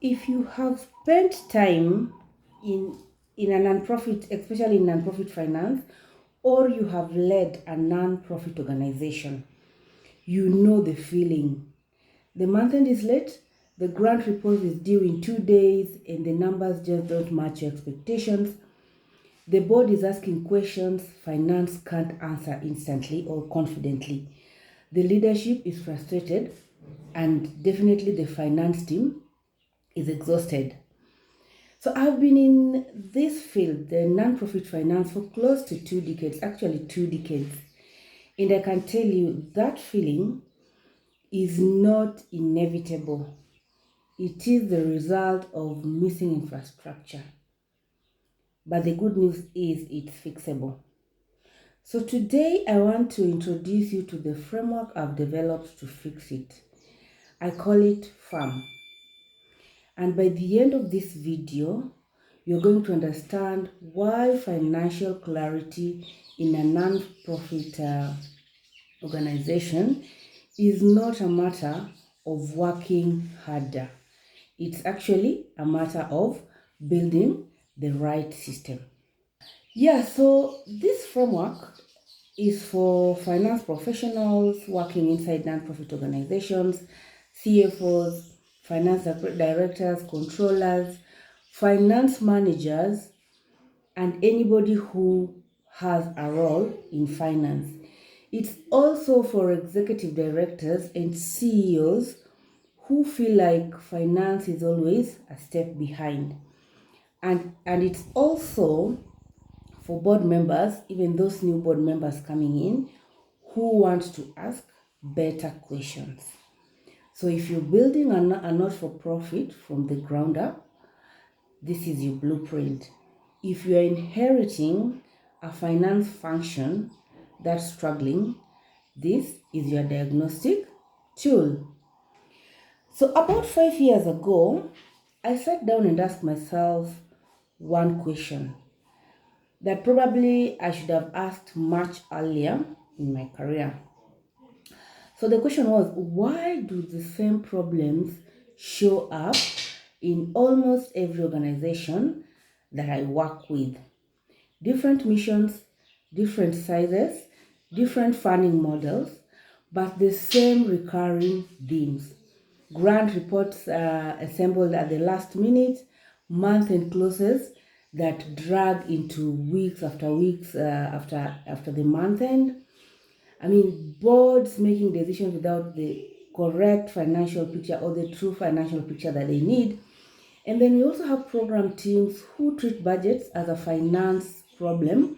If you have spent time in a nonprofit, especially in nonprofit finance, or you have led a nonprofit organization, you know the feeling. The month end is late, the grant report is due in 2 days, and the numbers just don't match your expectations. The board is asking questions finance can't answer instantly or confidently. The leadership is frustrated, and definitely the finance team is exhausted. So I've been in this field, the nonprofit finance, for close to 2 decades, actually 2 decades. And I can tell you that feeling is not inevitable. It is the result of missing infrastructure. But the good news is it's fixable. So today I want to introduce you to the framework I've developed to fix it. I call it FARM. And by the end of this video, you're going to understand why financial clarity in a non-profit organization is not a matter of working harder. It's actually a matter of building the right system. Yeah, so this framework is for finance professionals working inside non-profit organizations, CFOs, finance directors, controllers, finance managers, and anybody who has a role in finance. It's also for executive directors and CEOs who feel like finance is always a step behind. And it's also for board members, even those new board members coming in, who want to ask better questions. So if you're building a not-for-profit from the ground up, this is your blueprint. If you're inheriting a finance function that's struggling, this is your diagnostic tool. So about 5 years ago, I sat down and asked myself one question that probably I should have asked much earlier in my career. So the question was, why do the same problems show up in almost every organization that I work with? Different missions, different sizes, different funding models, but the same recurring themes. Grant reports assembled at the last minute, month-end closes that drag into weeks after weeks after the month end. I mean, boards making decisions without the correct financial picture or the true financial picture that they need. And then we also have program teams who treat budgets as a finance problem,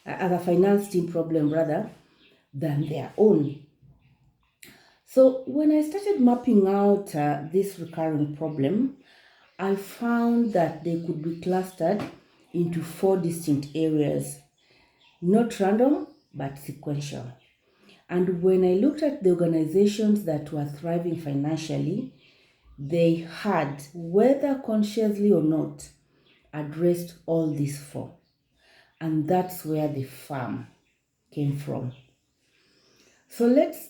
as a finance team problem rather than their own. So when I started mapping out this recurring problem, I found that they could be clustered into 4 distinct areas, not random but sequential. And when I looked at the organizations that were thriving financially, they had, whether consciously or not, addressed all these 4. And that's where the farm came from. So let's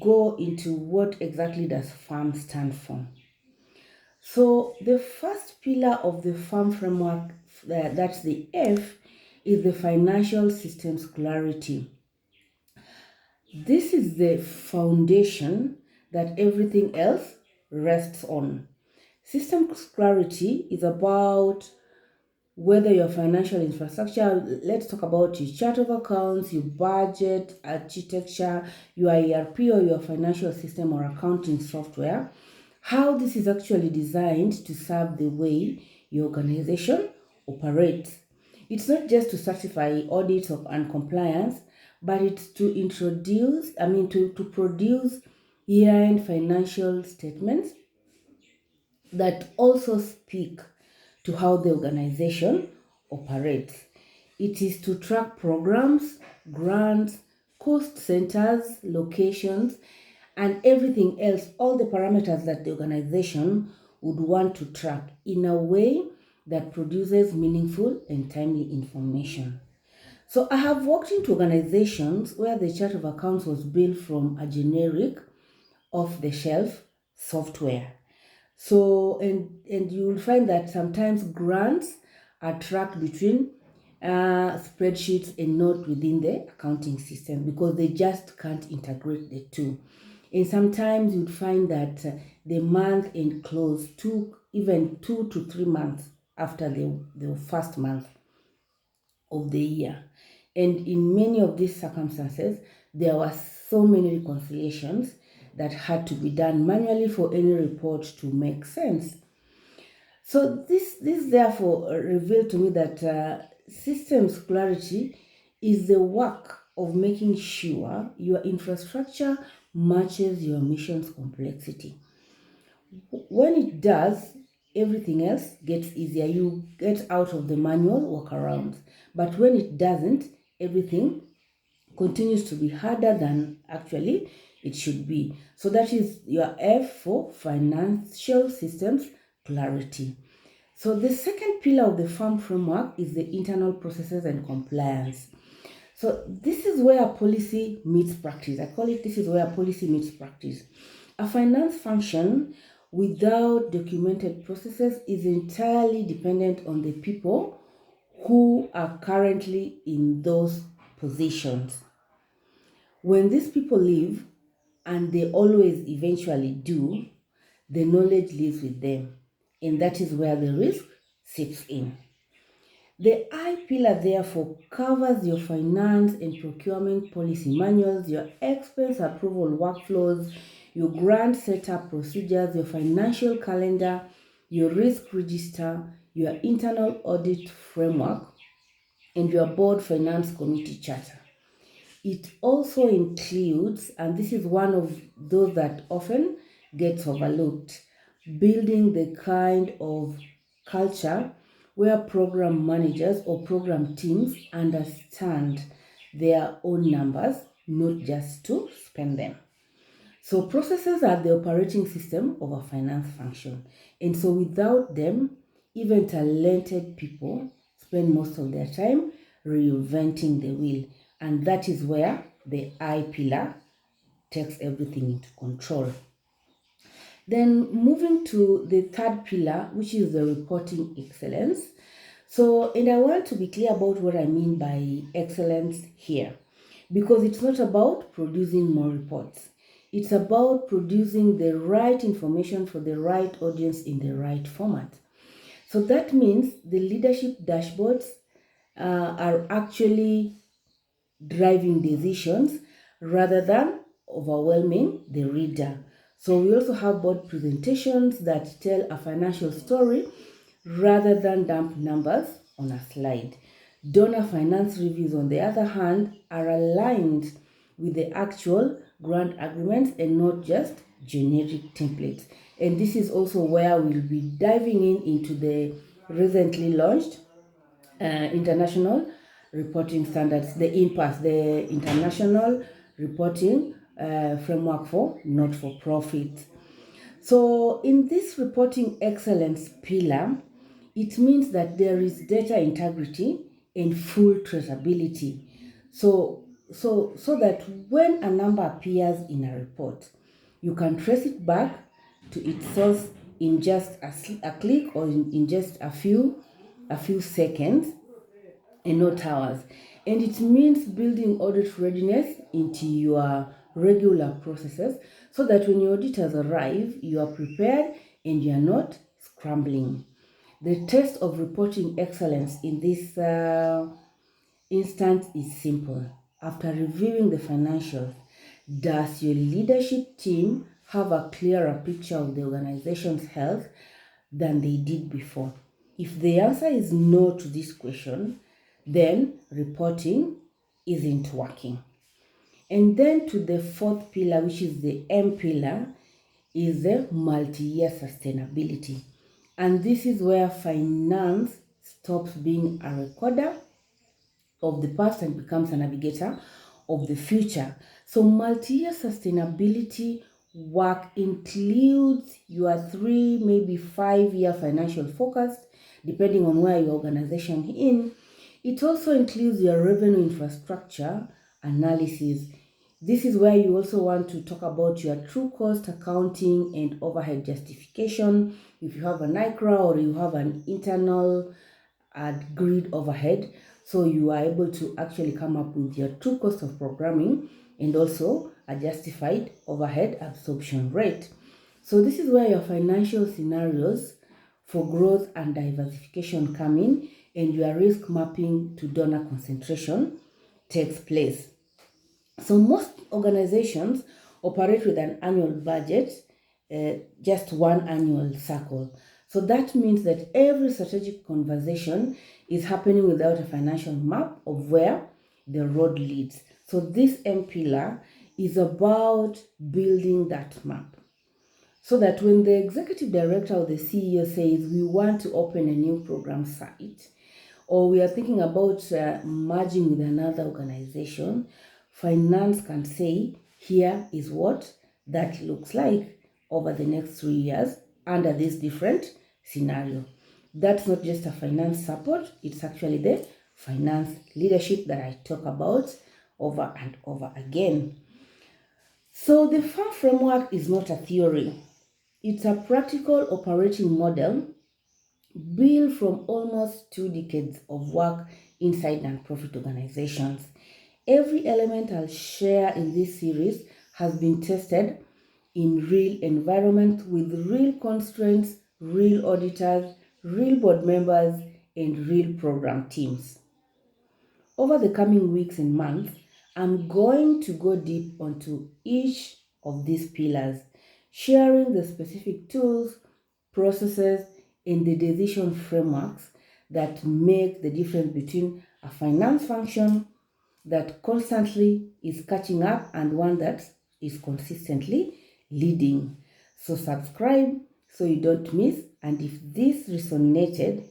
go into what exactly does farm stand for. So the first pillar of the farm framework, that's the F, is the financial systems clarity. This is the foundation that everything else rests on. Systems clarity is about whether your financial infrastructure, let's talk about your chart of accounts, your budget, architecture, your ERP or your financial system or accounting software, how this is actually designed to serve the way your organization operates. It's not just to certify audits and compliance, but it's to to produce year-end financial statements that also speak to how the organization operates. It is to track programs, grants, cost centers, locations, and everything else, all the parameters that the organization would want to track in a way that produces meaningful and timely information. So I have worked into organizations where the chart of accounts was built from a generic off-the-shelf software. So, and you will find that sometimes grants are tracked between spreadsheets and not within the accounting system because they just can't integrate the two. And sometimes you'd find that the month end close took even 2 to 3 months after the first month of the year. And in many of these circumstances, there were so many reconciliations that had to be done manually for any report to make sense. So this therefore revealed to me that systems clarity is the work of making sure your infrastructure matches your mission's complexity. When it does, everything else gets easier. You get out of the manual workarounds. But when it doesn't, everything continues to be harder than actually it should be. So that is your F for financial systems clarity. So the second pillar of the firm framework is the internal processes and compliance. So this is where policy meets practice. I call it this is where policy meets practice. A finance function without documented processes is entirely dependent on the people who are currently in those positions. When these people leave, and they always eventually do, the knowledge lives with them. And that is where the risk sits in. The I pillar therefore covers your finance and procurement policy manuals, your expense approval workflows, your grant setup procedures, your financial calendar, your risk register, your internal audit framework, and your board finance committee charter. It also includes, and this is one of those that often gets overlooked, building the kind of culture where program managers or program teams understand their own numbers, not just to spend them. So processes are the operating system of a finance function. And so without them, even talented people spend most of their time reinventing the wheel. And that is where the I pillar takes everything into control. Then moving to the third pillar, which is the reporting excellence. So, and I want to be clear about what I mean by excellence here, because it's not about producing more reports. It's about producing the right information for the right audience in the right format. So that means the leadership dashboards are actually driving decisions rather than overwhelming the reader. So we also have board presentations that tell a financial story rather than dump numbers on a slide. Donor finance reviews, on the other hand, are aligned with the actual grant agreements and not just generic templates. And this is also where we'll be diving into the recently launched international reporting standards, the INPAS, the International Reporting Framework for Not-for-Profit. So in this reporting excellence pillar, it means that there is data integrity and full traceability. So that when a number appears in a report, you can trace it back to its source in just a click or in just a few seconds and not hours. And it means building audit readiness into your regular processes so that when your auditors arrive, you are prepared and you are not scrambling. The test of reporting excellence in this instance is simple. After reviewing the financials, does your leadership team have a clearer picture of the organization's health than they did before? If the answer is no to this question, then reporting isn't working. And then to the fourth pillar, which is the M pillar, is the multi-year sustainability. And this is where finance stops being a recorder of the past and becomes a navigator of the future. So multi-year sustainability work includes your 3, maybe 5-year financial forecast, depending on where your organization is in. It also includes your revenue infrastructure analysis. This is where you also want to talk about your true cost accounting and overhead justification. If you have an ICRA or you have an internal grid overhead, so you are able to actually come up with your true cost of programming and also a justified overhead absorption rate. So this is where your financial scenarios for growth and diversification come in, and your risk mapping to donor concentration takes place. So most organizations operate with an annual budget, just one annual cycle. So that means that every strategic conversation is happening without a financial map of where the road leads. So this M pillar is about building that map, so that when the executive director or the CEO says we want to open a new program site, or we are thinking about merging with another organization, finance can say, here is what that looks like over the next 3 years under this different scenario. That's not just a finance support, it's actually the finance leadership that I talk about over and over again. So the FAR framework is not a theory. It's a practical operating model built from almost 2 decades of work inside nonprofit organizations. Every element I'll share in this series has been tested in real environment with real constraints, real auditors, real board members, and real program teams. Over the coming weeks and months, I'm going to go deep onto each of these pillars, sharing the specific tools, processes, and the decision frameworks that make the difference between a finance function that constantly is catching up and one that is consistently leading. So subscribe so you don't miss. And if this resonated,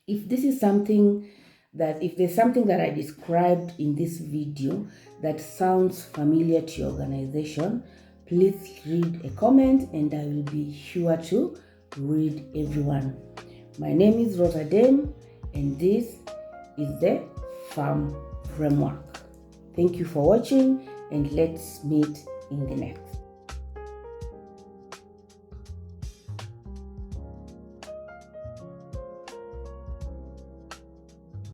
if there's something that I described in this video that sounds familiar to your organization, please read a comment and I will be sure to read everyone. My name is Rosa Dame and this is the FAR framework. Thank you for watching and let's meet in the next.